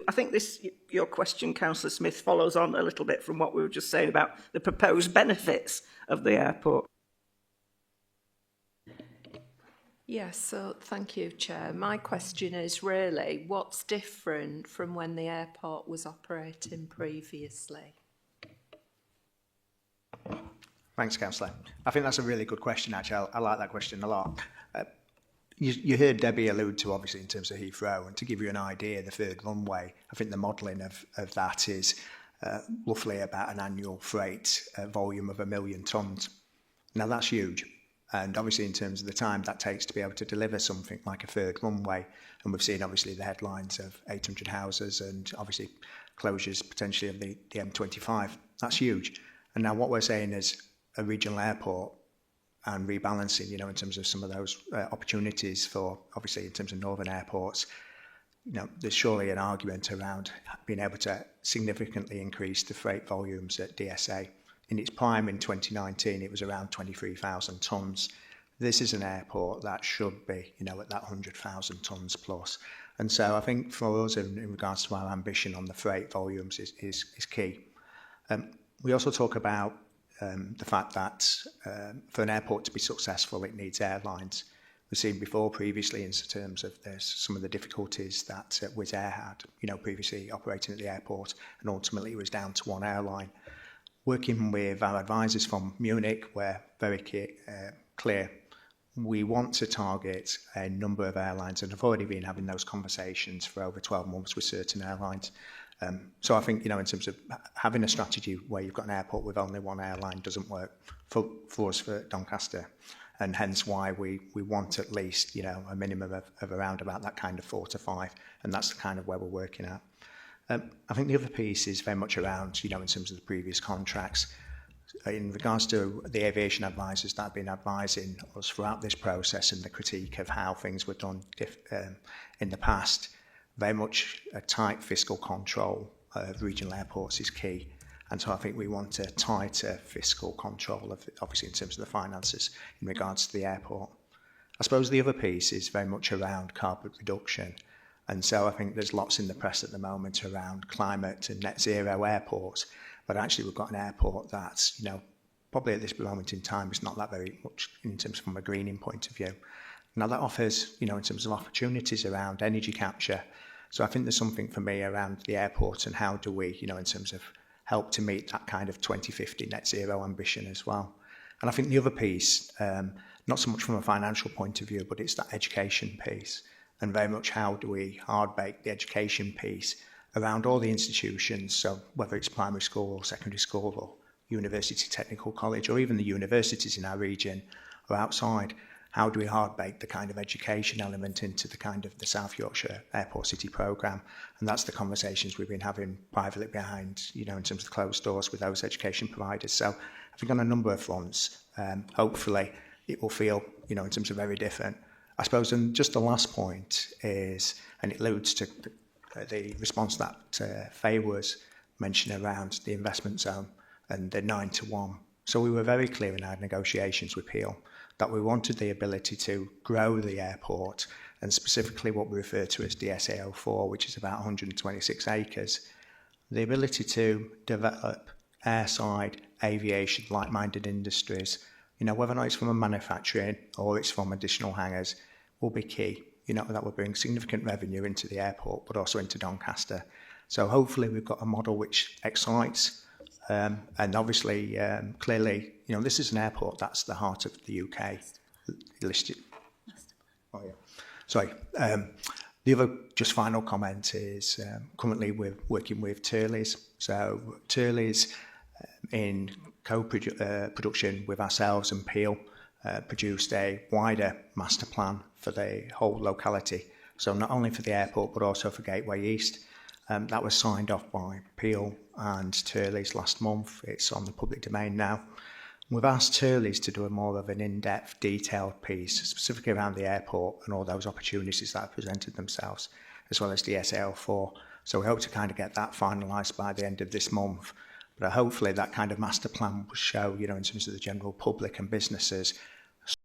I think your question, Councillor Smith, follows on a little bit from what we were just saying about the proposed benefits of the airport. Yes, so thank you, Chair. My question is really, what's different from when the airport was operating previously? Thanks, Councillor. I think that's a really good question, actually. I like that question a lot. You heard Debbie allude to, obviously, in terms of Heathrow, and to give you an idea, the third runway, I think the modelling of that is roughly about an annual freight volume of 1 million tonnes. Now, that's huge. And obviously, in terms of the time that takes to be able to deliver something like a third runway, and we've seen, obviously, the headlines of 800 houses and, obviously, closures potentially of the M25, that's huge. And now what we're saying is a regional airport and rebalancing, in terms of some of those opportunities for, obviously, in terms of northern airports, there's surely an argument around being able to significantly increase the freight volumes at DSA. In its prime in 2019, it was around 23,000 tonnes. This is an airport that should be, at that 100,000 tonnes plus. And so I think for us, in regards to our ambition on the freight volumes is key. We also talk about the fact that for an airport to be successful, it needs airlines. We've seen before previously in terms of some of the difficulties that Wizz Air had, previously operating at the airport, and ultimately it was down to one airline. Working with our advisors from Munich, we're very clear. We want to target a number of airlines, and have already been having those conversations for over 12 months with certain airlines. So I think, in terms of having a strategy where you've got an airport with only one airline doesn't work for us, for Doncaster. And hence why we want at least, a minimum of around about that kind of 4 to 5. And that's the kind of where we're working at. I think the other piece is very much around, in terms of the previous contracts. In regards to the aviation advisors that have been advising us throughout this process and the critique of how things were done in the past, very much a tight fiscal control of regional airports is key. And so I think we want a tighter fiscal control of, obviously, in terms of the finances in regards to the airport. I suppose the other piece is very much around carbon reduction. And so I think there's lots in the press at the moment around climate and net zero airports. But actually, we've got an airport that's, probably at this moment in time, it's not that very much in terms from a greening point of view. Now, that offers, in terms of opportunities around energy capture. So I think there's something for me around the airport and how do we, in terms of help to meet that kind of 2050 net zero ambition as well. And I think the other piece, not so much from a financial point of view, but it's that education piece. And very much how do we hard bake the education piece around all the institutions, so whether it's primary school or secondary school or university technical college or even the universities in our region or outside, how do we hard bake the kind of education element into the kind of the South Yorkshire Airport City programme? And that's the conversations we've been having privately behind, in terms of the closed doors with those education providers. So I think on a number of fronts, hopefully it will feel, in terms of very different. I suppose, and just the last point is, and it alludes to the response that Faye was mentioning around the investment zone and the 9-to-1. So we were very clear in our negotiations with Peel that we wanted the ability to grow the airport, and specifically what we refer to as DSA 04, which is about 126 acres, the ability to develop airside aviation, like-minded industries, whether or not it's from a manufacturing or it's from additional hangars, will be key. That will bring significant revenue into the airport, but also into Doncaster. So hopefully we've got a model which excites, and obviously, clearly, this is an airport that's the heart of the UK. Listed. Oh yeah. Sorry. The other just final comment is currently we're working with Turley's. So Turley's in co-production with ourselves and Peel produced a wider master plan for the whole locality. So not only for the airport, but also for Gateway East. That was signed off by Peel and Turley's last month. It's on the public domain now. We've asked Turley's to do a more of an in-depth, detailed piece, specifically around the airport and all those opportunities that have presented themselves, as well as the SAL4. So we hope to kind of get that finalised by the end of this month. But hopefully that kind of master plan will show, in terms of the general public and businesses,